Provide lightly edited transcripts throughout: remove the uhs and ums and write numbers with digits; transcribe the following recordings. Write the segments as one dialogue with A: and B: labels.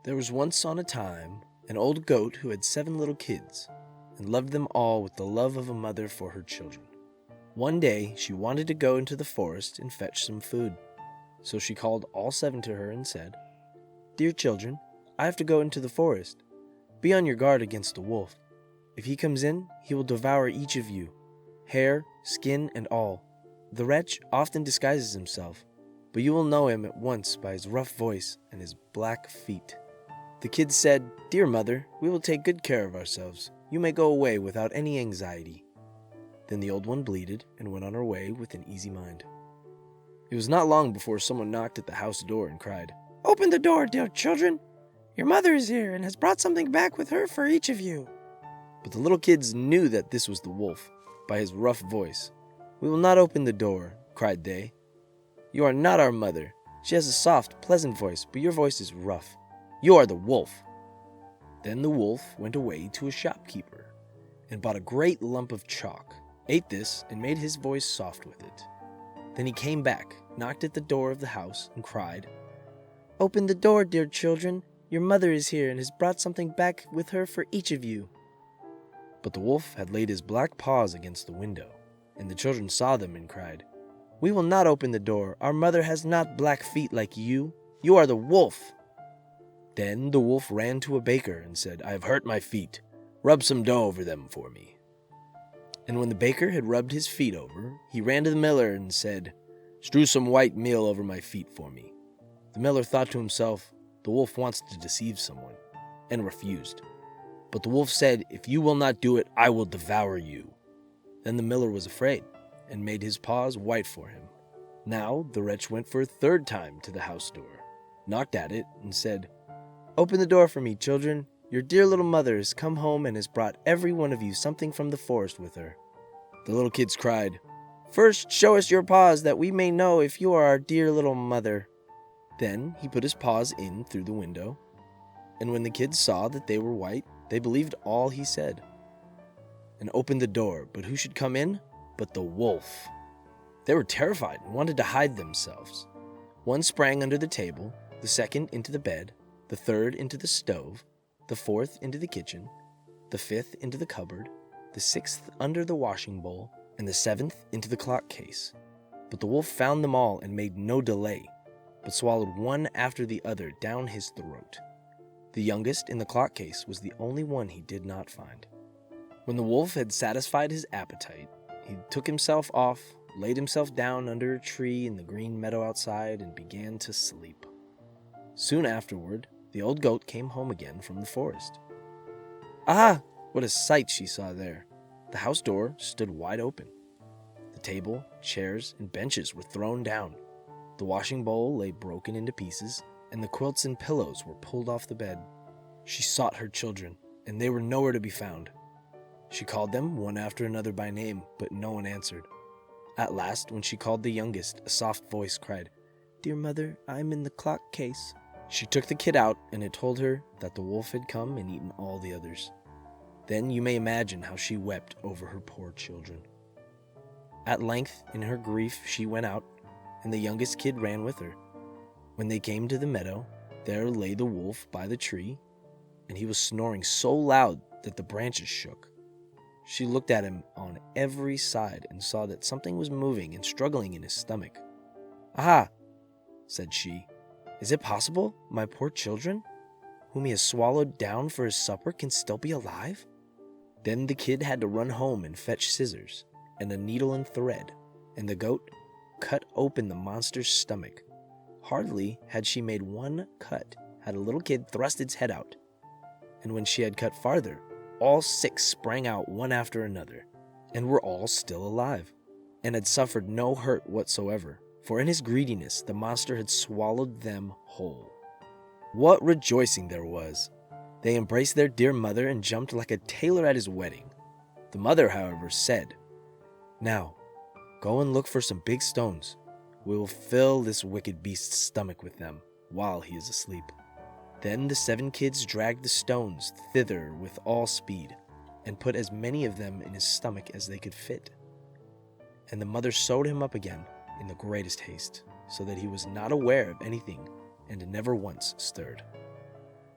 A: There was once on a time an old goat who had 7 little kids and loved them all with the love of a mother for her children. One day she wanted to go into the forest and fetch some food. So she called all 7 to her and said, "Dear children, I have to go into the forest. Be on your guard against the wolf. If he comes in, he will devour each of you, hair, skin, and all. The wretch often disguises himself, but you will know him at once by his rough voice and his black feet." The kids said, "Dear mother, we will take good care of ourselves. You may go away without any anxiety." Then the old one bleated and went on her way with an easy mind. It was not long before someone knocked at the house door and cried,
B: "Open the door, dear children. Your mother is here and has brought something back with her for each of you."
A: But the little kids knew that this was the wolf by his rough voice. "We will not open the door," cried they. "You are not our mother. She has a soft, pleasant voice, but your voice is rough. You are the wolf." Then the wolf went away to a shopkeeper and bought a great lump of chalk, ate this, and made his voice soft with it. Then he came back, knocked at the door of the house, and cried,
B: "Open the door, dear children. Your mother is here and has brought something back with her for each of you."
A: But the wolf had laid his black paws against the window, and the children saw them and cried, "We will not open the door. Our mother has not black feet like you. You are the wolf." Then the wolf ran to a baker and said, "I have hurt my feet. Rub some dough over them for me." And when the baker had rubbed his feet over, he ran to the miller and said, "Strew some white meal over my feet for me." The miller thought to himself, "The wolf wants to deceive someone," and refused. But the wolf said, "If you will not do it, I will devour you." Then the miller was afraid and made his paws white for him. Now the wretch went for a 3rd time to the house door, knocked at it, and said, "Open the door for me, children. Your dear little mother has come home and has brought every one of you something from the forest with her." The little kids cried, "First show us your paws that we may know if you are our dear little mother." Then he put his paws in through the window, and when the kids saw that they were white, they believed all he said, and opened the door. But who should come in but the wolf? They were terrified and wanted to hide themselves. One sprang under the table, the second into the bed, the third into the stove, the fourth into the kitchen, the fifth into the cupboard, the 6th under the washing bowl, and the 7th into the clock case. But the wolf found them all and made no delay, but swallowed one after the other down his throat. The youngest in the clock case was the only one he did not find. When the wolf had satisfied his appetite, he took himself off, laid himself down under a tree in the green meadow outside, and began to sleep. Soon afterward, the old goat came home again from the forest. Ah! What a sight she saw there! The house door stood wide open. The table, chairs, and benches were thrown down. The washing bowl lay broken into pieces, and the quilts and pillows were pulled off the bed. She sought her children, and they were nowhere to be found. She called them one after another by name, but no one answered. At last, when she called the youngest, a soft voice cried, "Dear mother, I am in the clock case." She took the kid out, and it told her that the wolf had come and eaten all the others. Then you may imagine how she wept over her poor children. At length, in her grief, she went out, and the youngest kid ran with her. When they came to the meadow, there lay the wolf by the tree, and he was snoring so loud that the branches shook. She looked at him on every side and saw that something was moving and struggling in his stomach. "Aha!" said she. "Is it possible my poor children, whom he has swallowed down for his supper, can still be alive?" Then the kid had to run home and fetch scissors and a needle and thread, and the goat cut open the monster's stomach. Hardly had she made one cut had a little kid thrust its head out, and when she had cut farther, all 6 sprang out one after another, and were all still alive, and had suffered no hurt whatsoever, for in his greediness the monster had swallowed them whole. What rejoicing there was! They embraced their dear mother and jumped like a tailor at his wedding. The mother, however, said, "Now, go and look for some big stones. We will fill this wicked beast's stomach with them while he is asleep." Then the 7 kids dragged the stones thither with all speed, and put as many of them in his stomach as they could fit. And the mother sewed him up again in the greatest haste, so that he was not aware of anything and never once stirred.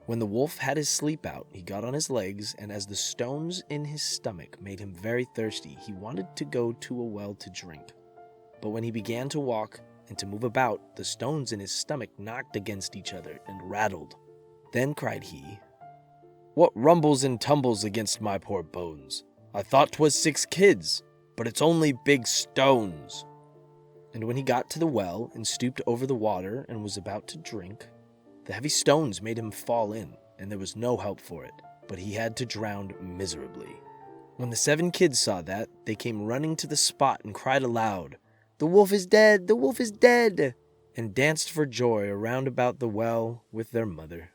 A: When the wolf had his sleep out, he got on his legs, and as the stones in his stomach made him very thirsty, he wanted to go to a well to drink. But when he began to walk and to move about, the stones in his stomach knocked against each other and rattled. Then cried he, "What rumbles and tumbles against my poor bones? I thought 'twas 6 kids, but it's only big stones." And when he got to the well and stooped over the water and was about to drink, the heavy stones made him fall in, and there was no help for it, but he had to drown miserably. When the 7 kids saw that, they came running to the spot and cried aloud, "The wolf is dead! The wolf is dead!" and danced for joy around about the well with their mother.